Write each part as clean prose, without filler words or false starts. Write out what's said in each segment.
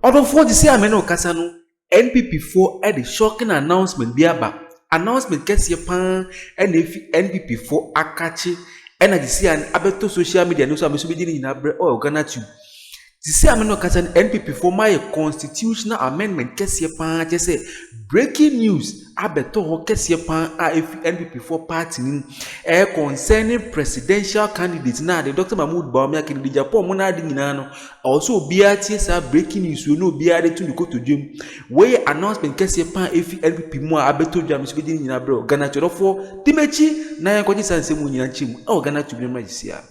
Although for the say ameno kasano NPP for the shocking announcement biaba announcement kesi pan and if NPP for akachi and I see an abeto social media no so abeso be ni na bre o Ghanatube. The say ameno kasano NPP for my constitutional amendment kesi pan je say breaking news abeto ho kesi pan if NPP for party concerning presidential candidates na the Dr. Mahmoud Bawumia candidate Japan mo na di nyina no also biati sa breaking news we no biade to go to gym we announcement kesi pan if NPP mo abeto dwa me so di nyina bro Ghanatube for timechi na yankoji sansem nyina chim Ghanatube no magisia.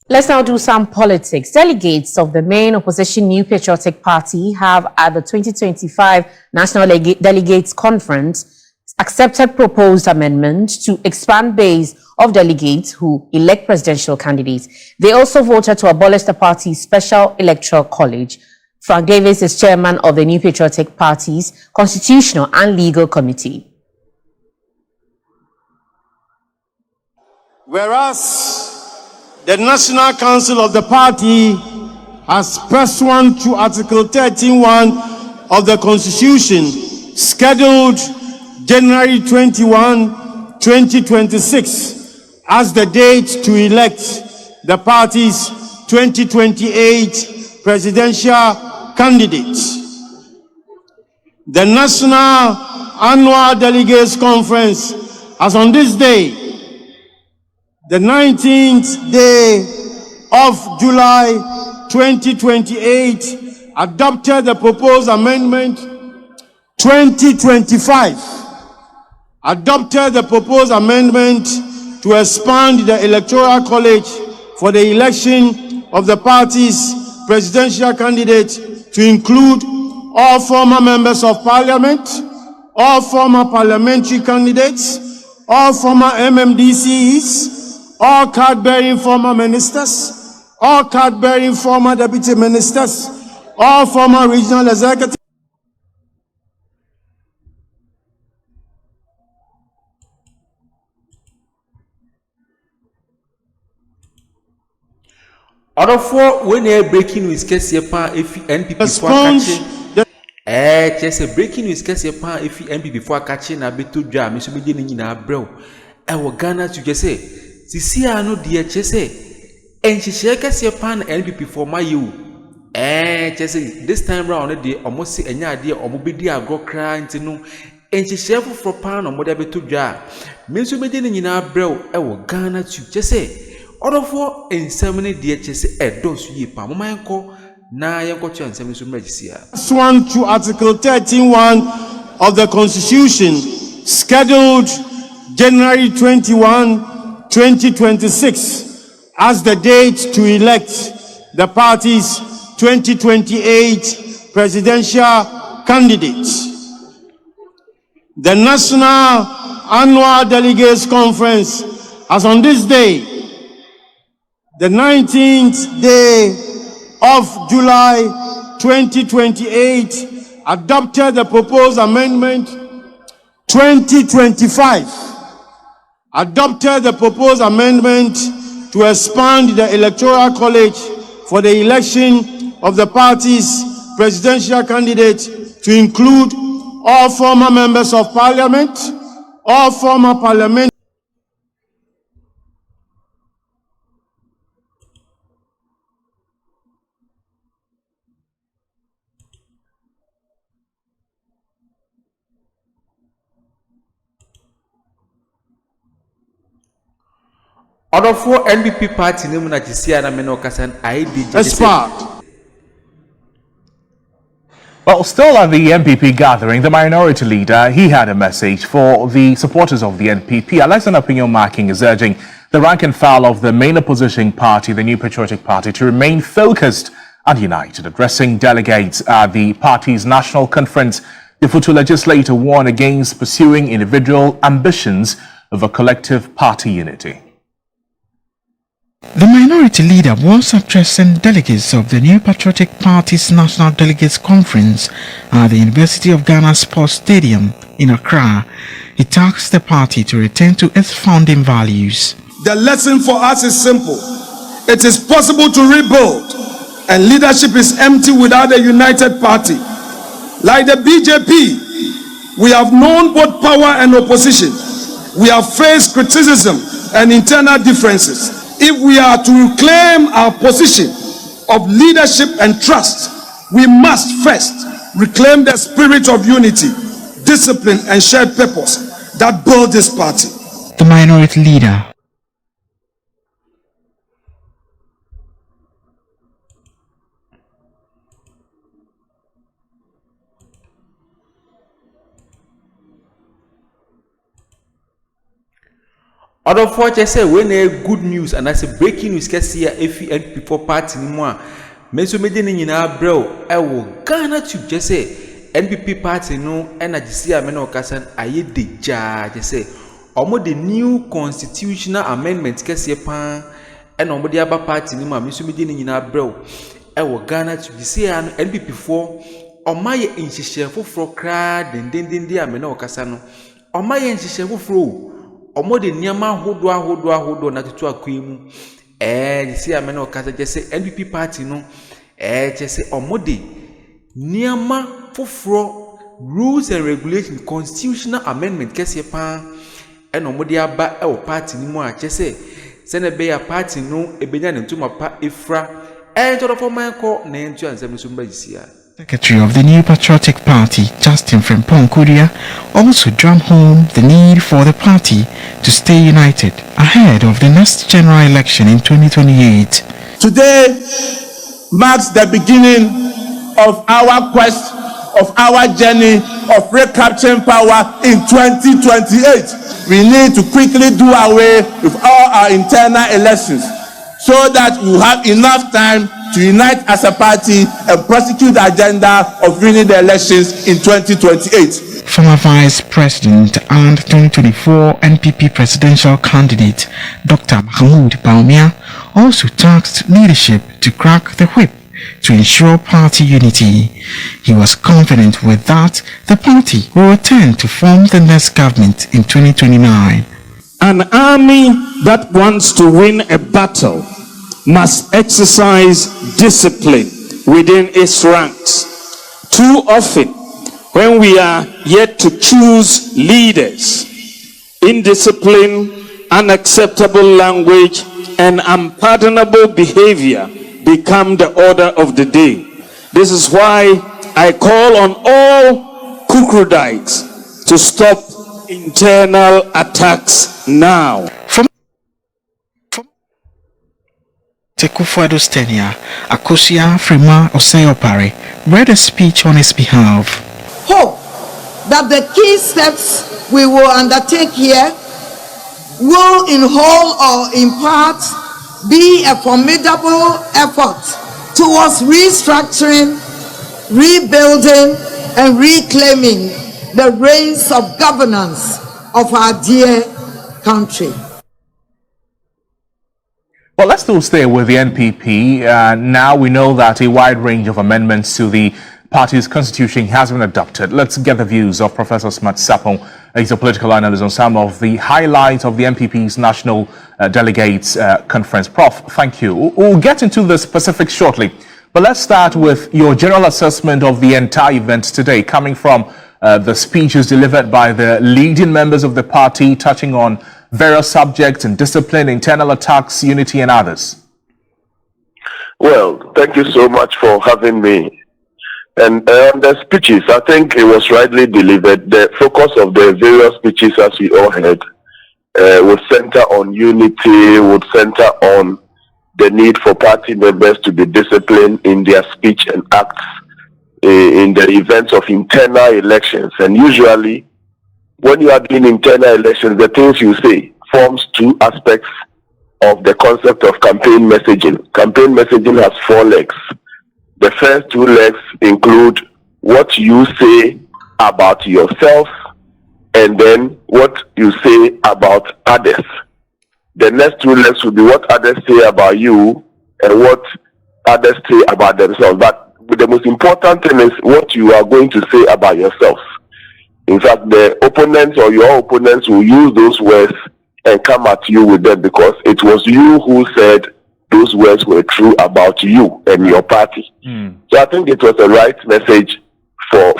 Let's now do some politics. Delegates of the main opposition New Patriotic Party have at the 2025 National Delegates Conference accepted proposed amendment to expand base of delegates who elect presidential candidates. They also voted to abolish the party's special electoral college. Frank Davis is chairman of the New Patriotic Party's Constitutional and Legal Committee. Whereas the National Council of the party has pursuant to Article 13(1) of the Constitution scheduled January 21, 2026 as the date to elect the party's 2028 presidential candidates. The National Annual Delegates Conference has on this day, the 19th day of July 2028, adopted the proposed amendment 2025, adopted the proposed amendment to expand the electoral college for the election of the party's presidential candidate to include all former members of parliament, all former parliamentary candidates, all former MMDCs, all card-bearing former ministers, all card-bearing former deputy ministers, all former regional executives. Order for when breaking news kesi pa if NPP for akachi chese breaking news kesi pa if NPP for akachi na beto dwa me so be ni nyina brɛw wo Ghanatube say sisi ano de chese enhihye kesi pa na NPP for mayu chese this time round de omo se enya ade omo bedi agro kra ntino enhihye foforo pa na omo de beto dwa me so be ni nyina brɛw wo Ghanatube chese Order for in ceremony DHS edos yipa momanko na yanko chansem so magisia. Pursuant to Article 13(1) of the Constitution scheduled January 21, 2026 as the date to elect the party's 2028 presidential candidates. The National Annual Delegates Conference has on this day, the 19th day of July 2028, adopted the proposed amendment 2025, adopted the proposed amendment to expand the electoral college for the election of the party's presidential candidate to include all former members of parliament, all former parliament. Order for NPP party name na jisia na meno kasan IDJ. Well, still at the NPP gathering, the minority leader, he had a message for the supporters of the NPP. Analyst and opinion marking is urging the rank and file of the main opposition party, the New Patriotic Party, to remain focused and united. Addressing delegates at the party's national conference, the Futu legislator warned against pursuing individual ambitions over collective party unity. The minority leader was addressing delegates of the New Patriotic Party's National Delegates Conference at the University of Ghana Sports Stadium in Accra. He tasked the party to return to its founding values. The lesson for us is simple. It is possible to rebuild and leadership is empty without a united party. Like the BJP, we have known both power and opposition. We have faced criticism and internal differences. If we are to reclaim our position of leadership and trust, we must first reclaim the spirit of unity, discipline, and shared purpose that build this party. The minority leader. Other for say when a good news and as a breaking news kesi ya efi NPP for party ni mo a meso mede ni nyina bro ewo Ghanatube je say NPP party no energy a me na okasa aye deja je say omo the new constitutional amendment kesi pa and omo de aba party ni mo a meso mede ni nyina bro ewo Ghanatube say an NPP for omaye inhihye foforo kra dendendende a me na okasa no omaye inhihye foforo omo de niama hodo na tutu akwemu si amena okasa je se NPP party no je se omo de niama foforo rules and regulations constitutional amendment kese pa omo de aba o party ni mu a je se na be ya party no ebenya ne ntuma pa efra toro for man ko na entu ansem so mbajisia. Secretary of the New Patriotic Party, Justin Frimpong Kudia, also drummed home the need for the party to stay united ahead of the next general election in 2028. Today marks the beginning of our quest, of our journey of recapturing power in 2028. We need to quickly do away with all our internal elections so that we have enough time to unite as a party and prosecute the agenda of winning the elections in 2028. Former Vice President and 2024 NPP presidential candidate Dr. Mahmoud Baumia also tasked leadership to crack the whip to ensure party unity. He was confident with that the party will return to form the next government in 2029. An army that wants to win a battle must exercise discipline within its ranks. Too often, when we are yet to choose leaders, indiscipline, unacceptable language, and unpardonable behavior become the order of the day. This is why I call on all Kukrudites to stop internal attacks now. Tekufuado's tenure, Akosia Frima Osayopare read a speech on his behalf. Hope that the key steps we will undertake here will in whole or in part be a formidable effort towards restructuring, rebuilding, and reclaiming the reins of governance of our dear country. Well, let's still stay with the NPP. Now we know that a wide range of amendments to the party's constitution has been adopted. Let's get the views of Professor Smart Sapong. He's a political analyst on some of the highlights of the NPP's National Delegates Conference. Prof, thank you. We'll get into the specifics shortly, but let's start with your general assessment of the entire event today, coming from the speeches delivered by the leading members of the party, touching on various subjects and discipline, internal attacks, unity, and others. Well, thank you so much for having me. And the speeches, I think it was rightly delivered. The focus of the various speeches, as we all heard, would center on unity, would center on the need for party members to be disciplined in their speech and acts in the events of internal elections. And usually, when you are doing internal elections, the things you say forms two aspects of the concept of campaign messaging. Campaign messaging has four legs. The first two legs include what you say about yourself and then what you say about others. The next two legs will be what others say about you and what others say about themselves. But the most important thing is what you are going to say about yourself. In fact, the opponents or your opponents will use those words and come at you with them because it was you who said those words were true about you and your party. So I think it was the right message for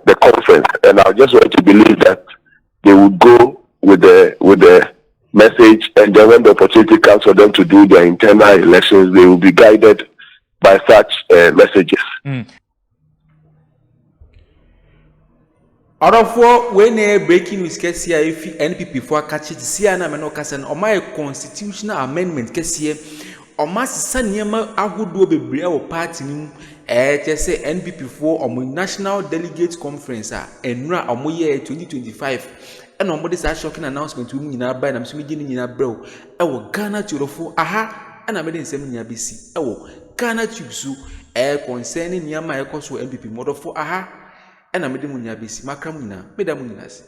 the conference, and I just want to believe that they would go with the message, and then when the opportunity comes for them to do their internal elections, they will be guided by such messages. Orofo when breaking news kesia if NPP for catch it see na me no kasa na my constitutional amendment kesia o ma sisa niema agodo bebre wo party nim chese NPP for omo national delegates conference enura omo ye 2025 and omo this shocking announcement we nyina ba na msumi gini nyina brew wo Ghanatube fo aha ana me den nsem nya besi wo Ghanatube su concerning niema ekoso NPP model for aha and I'm a bisi, Macramina, Madame Munas.